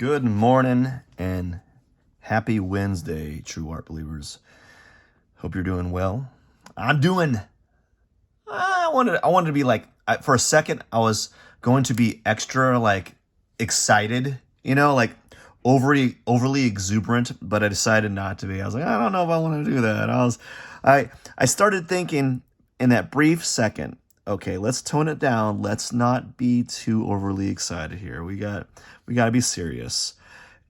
Good morning and happy Wednesday, true art believers. Hope you're doing well. I'm doing. I wanted to be like for a second. I was going to be extra like excited, like overly exuberant, but I decided not to be. I was like, I don't know if I want to do that. I started thinking in that brief second. Okay, let's tone it down. Let's not be too overly excited here. We got to be serious.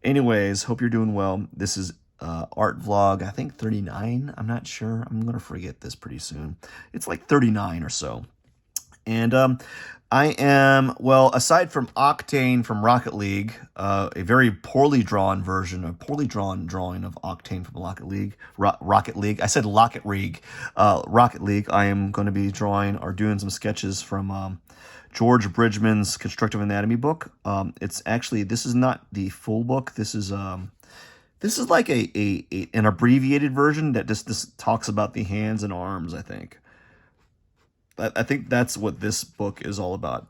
Anyways, hope you're doing well. This is art vlog, I think 39. I'm not sure. I'm going to forget this pretty soon. It's like 39 or so. And I am, well, aside from Octane from Rocket League, a very poorly drawn version, a poorly drawn drawing of Octane from Rocket League. I said Rocket League. Rocket League. I am going to be drawing or doing some sketches from George Bridgman's Constructive Anatomy book. It's actually, this is not the full book. This is like an abbreviated version that just talks about the hands and arms, I think. I think that's what this book is all about.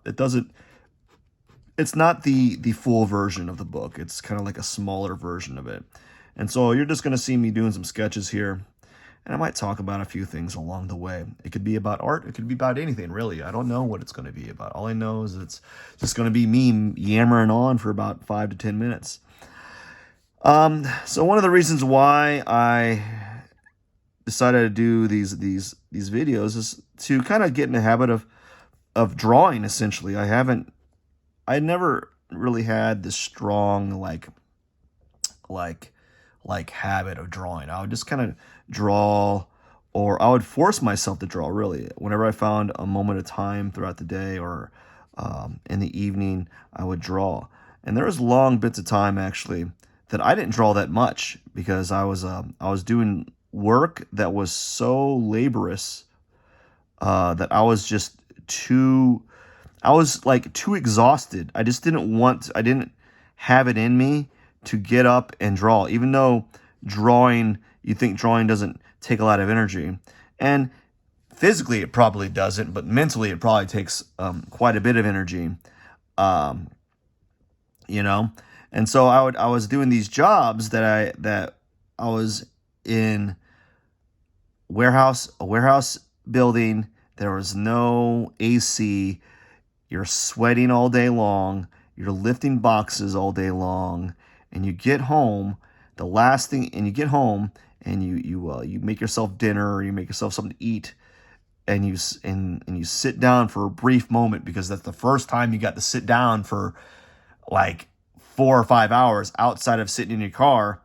It's not the full version of the book. It's kind of like a smaller version of it. And so you're just going to see me doing some sketches here. And I might talk about a few things along the way. It could be about art. It could be about anything, really. I don't know what it's going to be about. All I know is it's just going to be me yammering on for about 5 to 10 minutes. So one of the reasons why I decided to do these videos is to kind of get in the habit of drawing. Essentially, I never really had this strong like habit of drawing. I would just kind of draw, or I would force myself to draw, really. Whenever I found a moment of time throughout the day or in the evening, I would draw. And there was long bits of time, actually, that I didn't draw that much because I was doing work that was so laborious that I was too exhausted. I didn't have it in me to get up and draw, even though you think drawing doesn't take a lot of energy. And physically it probably doesn't, but mentally it probably takes quite a bit of energy. And so I was doing these jobs that I was in a warehouse building. There was no AC. You're sweating all day long. You're lifting boxes all day long. And you get home, and you make yourself dinner, or you make yourself something to eat, and you sit down for a brief moment, because that's the first time you got to sit down for like 4 or 5 hours outside of sitting in your car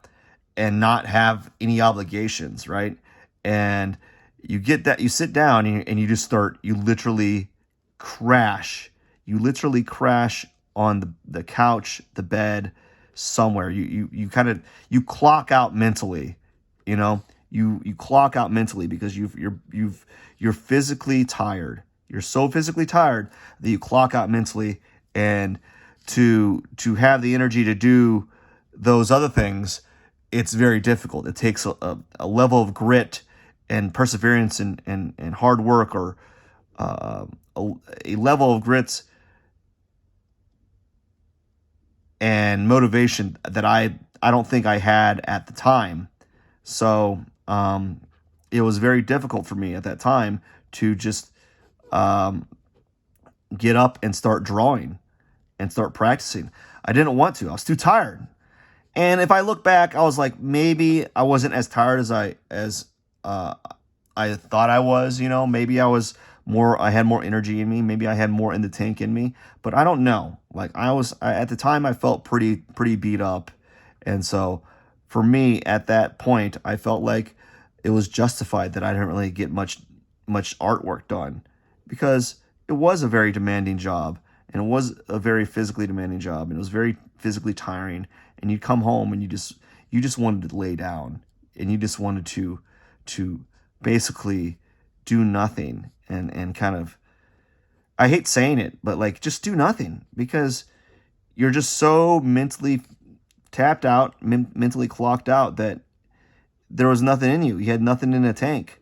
and not have any obligations, right? And you sit down and you literally crash. You literally crash on the couch, the bed, somewhere. You clock out mentally, you clock out mentally because you're physically tired. You're so physically tired that you clock out mentally, and to have the energy to do those other things, it's very difficult. It takes a level of grit and perseverance and hard work, or a level of grits and motivation that I don't think I had at the time. So it was very difficult for me at that time to just get up and start drawing and start practicing. I didn't want to. I was too tired. And if I look back, I was like, maybe I wasn't as tired as I thought I was. Maybe I had more energy in me. Maybe I had more in the tank in me, but I don't know. Like at the time I felt pretty beat up. And so for me at that point, I felt like it was justified that I didn't really get much artwork done, because it was a very demanding job, and it was a very physically demanding job, and it was very physically tiring. And you'd come home and you just wanted to lay down, and you just wanted to basically do nothing and kind of, I hate saying it, but like just do nothing, because you're just so mentally tapped out, mentally clocked out, that there was nothing in you. You had nothing in a tank,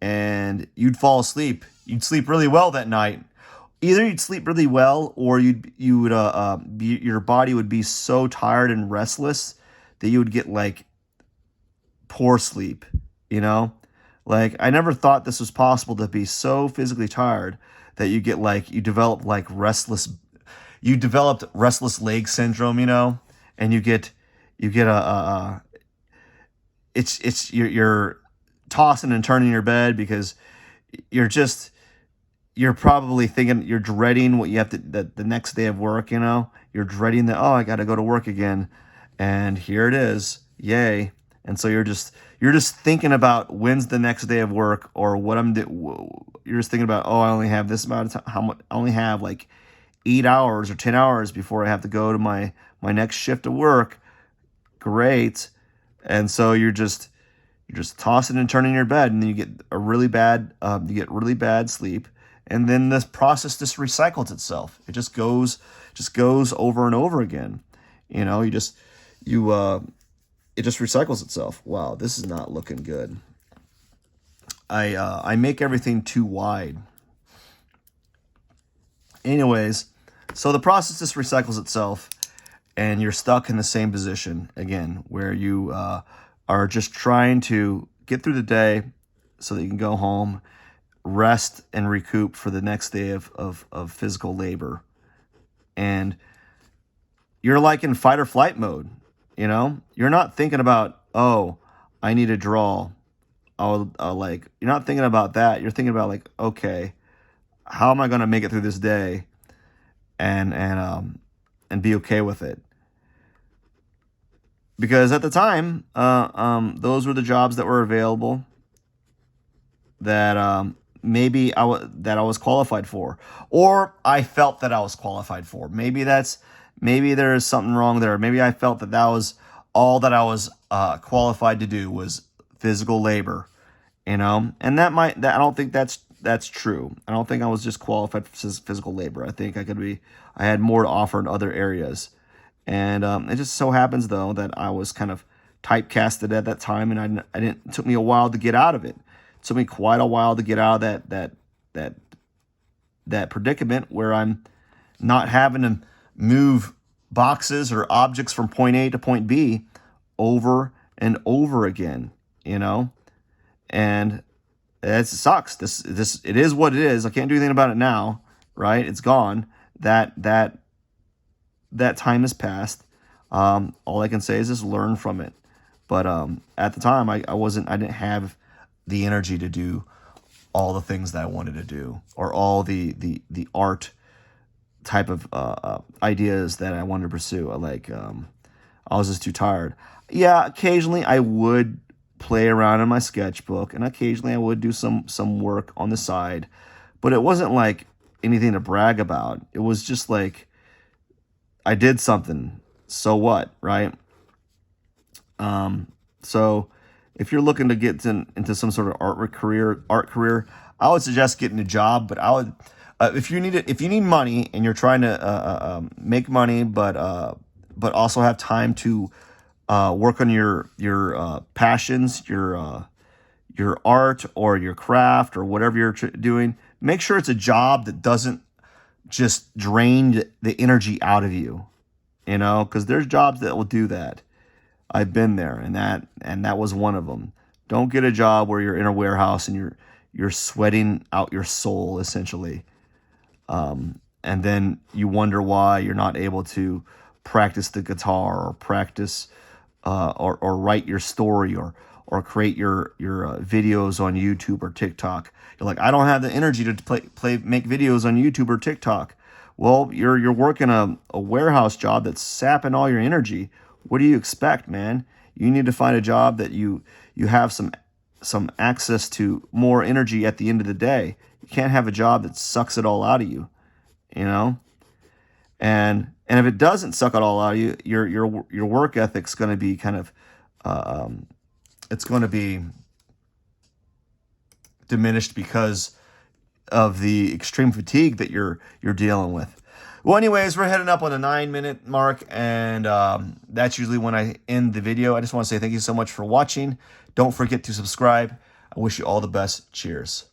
and you'd fall asleep. You'd sleep really well that night, either you'd sleep really well, or you would your body would be so tired and restless that you would get like poor sleep, you know? Like, I never thought this was possible to be so physically tired that you get like, you developed restless leg syndrome, you know? And you get you're tossing and turning in your bed because you're just, you're probably thinking, you're dreading what you have to, the next day of work, you know? You're dreading that, oh, I got to go to work again. And here it is. Yay. And so you're just thinking about when's the next day of work, or what you're just thinking about, oh, I only have this amount of time, I only have like 8 hours or 10 hours before I have to go to my next shift of work. Great. And so you're just tossing and turning in your bed, and then you get really bad sleep. And then this process just recycles itself. It just goes over and over again. You know, it just recycles itself. Wow, this is not looking good. I make everything too wide. Anyways, so the process just recycles itself, and you're stuck in the same position again, where you are just trying to get through the day so that you can go home, rest, and recoup for the next day of physical labor. And you're like in fight or flight mode, you know? You're not thinking about, oh, I need to draw. You're not thinking about that. You're thinking about like, okay, how am I going to make it through this day and be okay with it? Because at the time, those were the jobs that were available that maybe I was qualified for, or I felt that I was qualified for. Maybe there's something wrong there. Maybe I felt that was all that I was qualified to do was physical labor, you know. And I don't think that's true. I don't think I was just qualified for physical labor. I think I had more to offer in other areas. And it just so happens though that I was kind of typecasted at that time, and it took me a while to get out of it. It took me quite a while to get out of that predicament where I'm not having to move boxes or objects from point A to point B over and over again, you know? And it sucks. It is what it is. I can't do anything about it now, right? It's gone. That time has passed. All I can say is just learn from it. But at the time, I didn't have the energy to do all the things that I wanted to do, or all the art type of ideas that I wanted to pursue. I was just too tired. Yeah, occasionally I would play around in my sketchbook, and occasionally I would do some work on the side, but it wasn't like anything to brag about. It was just like, I did something, so what, right? So if you're looking to get into some sort of art career, I would suggest getting a job. But I would, if you need money and you're trying to make money, but also have time to work on your passions, your art or your craft or whatever you're doing, make sure it's a job that doesn't just drain the energy out of you, you know, because there's jobs that will do that. I've been there, and that was one of them. Don't get a job where you're in a warehouse and you're sweating out your soul, essentially, and then you wonder why you're not able to practice the guitar, or practice or write your story, or create your videos on YouTube or TikTok. You're like, I don't have the energy to make videos on YouTube or TikTok. Well, you're working a warehouse job that's sapping all your energy. What do you expect, man? You need to find a job that you have some access to more energy at the end of the day. You can't have a job that sucks it all out of you, you know? And if it doesn't suck it all out of you, your work ethic's going to be kind of it's going to be diminished because of the extreme fatigue that you're dealing with. Well, anyways, we're heading up on the 9-minute mark, and that's usually when I end the video. I just want to say thank you so much for watching. Don't forget to subscribe. I wish you all the best. Cheers.